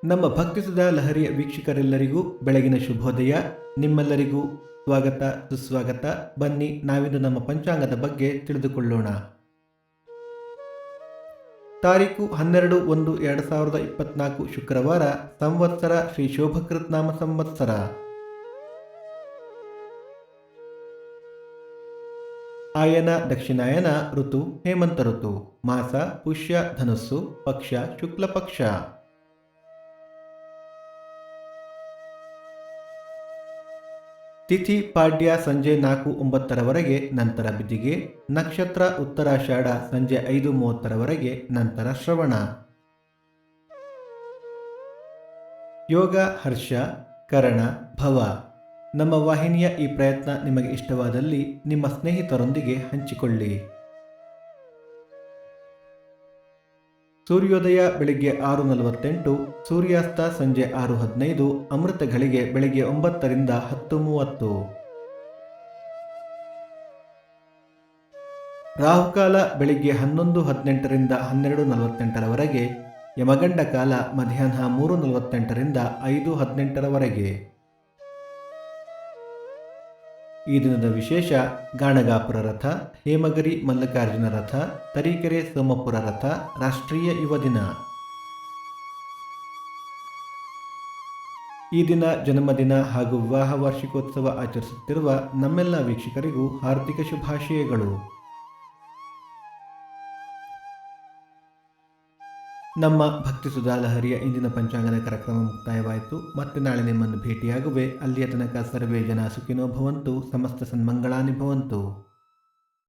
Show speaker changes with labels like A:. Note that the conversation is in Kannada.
A: ನಮ್ಮ ಭಕ್ತಿಸುಧಾ ಲಹರಿಯ ವೀಕ್ಷಕರೆಲ್ಲರಿಗೂ ಬೆಳಗಿನ ಶುಭೋದಯ. ನಿಮ್ಮೆಲ್ಲರಿಗೂ ಸ್ವಾಗತ ಸುಸ್ವಾಗತ. ಬನ್ನಿ ನಾವಿಂದು ನಮ್ಮ ಪಂಚಾಂಗದ ಬಗ್ಗೆ ತಿಳಿದುಕೊಳ್ಳೋಣ. ತಾರೀಕು 12/1/2024 ಶುಕ್ರವಾರ. ಸಂವತ್ಸರ ಶ್ರೀ ಶೋಭಕೃತ್ ನಾಮ ಸಂವತ್ಸರ. ಆಯನ ದಕ್ಷಿಣಾಯನ. ಋತು ಹೇಮಂತ ಋತು. ಮಾಸ ಪುಷ್ಯ ಧನುಸ್ಸು. ಪಕ್ಷ ಶುಕ್ಲ ಪಕ್ಷ. ತಿಥಿ ಪಾಡ್ಯ ಸಂಜೆ 4:09 ನಂತರ ಬಿದಿಗೆ. ನಕ್ಷತ್ರ ಉತ್ತರಾಷಾಢ ಸಂಜೆ 5:30 ನಂತರ ಶ್ರವಣ. ಯೋಗ ಹರ್ಷ ಕರಣ ಭವ. ನಮ್ಮ ವಾಹಿನಿಯ ಈ ಪ್ರಯತ್ನ ನಿಮಗೆ ಇಷ್ಟವಾದಲ್ಲಿ ನಿಮ್ಮ ಸ್ನೇಹಿತರೊಂದಿಗೆ ಹಂಚಿಕೊಳ್ಳಿ. ಸೂರ್ಯೋದಯ ಬೆಳಿಗ್ಗೆ 6:48, ಸೂರ್ಯಾಸ್ತ ಸಂಜೆ 6:15, ಅಮೃತ ಘಳಿಗೆ ಬೆಳಿಗ್ಗೆ 9 ರಿಂದ 10:30. ರಾಹುಕಾಲ ಬೆಳಿಗ್ಗೆ 11:18 ರಿಂದ 12:48, ಯಮಗಂಡ ಕಾಲ ಮಧ್ಯಾಹ್ನ 3:48 ರಿಂದ 5:18. ಈ ದಿನದ ವಿಶೇಷ: ಗಾಣಗಾಪುರ ರಥ, ಹೇಮಗಿರಿ ಮಲ್ಲಿಕಾರ್ಜುನ ರಥ, ತರೀಕೆರೆ ಸೋಮಪುರ ರಥ, ರಾಷ್ಟ್ರೀಯ ಯುವ ದಿನ. ಈ ದಿನ ಜನ್ಮದಿನ ಹಾಗೂ ವಿವಾಹ ವಾರ್ಷಿಕೋತ್ಸವ ಆಚರಿಸುತ್ತಿರುವ ನಮ್ಮೆಲ್ಲ ವೀಕ್ಷಕರಿಗೂ ಹಾರ್ದಿಕ ಶುಭಾಶಯಗಳು. ನಮ್ಮ ಭಕ್ತಿಸುಧಾ ಲಹರಿಯ ಇಂದಿನ ಪಂಚಾಂಗದ ಕಾರ್ಯಕ್ರಮ ಮುಕ್ತಾಯವಾಯಿತು. ಮತ್ತೆ ನಾಳೆ ನಿಮ್ಮನ್ನು ಭೇಟಿಯಾಗುವೆ. ಅಲ್ಲಿಯ ತನಕ ಸರ್ವೇ ಜನ ಸುಖಿನೋ ಭವಂತು, ಸಮಸ್ತ ಸನ್ಮಂಗಳಾನಿ ಭವಂತು.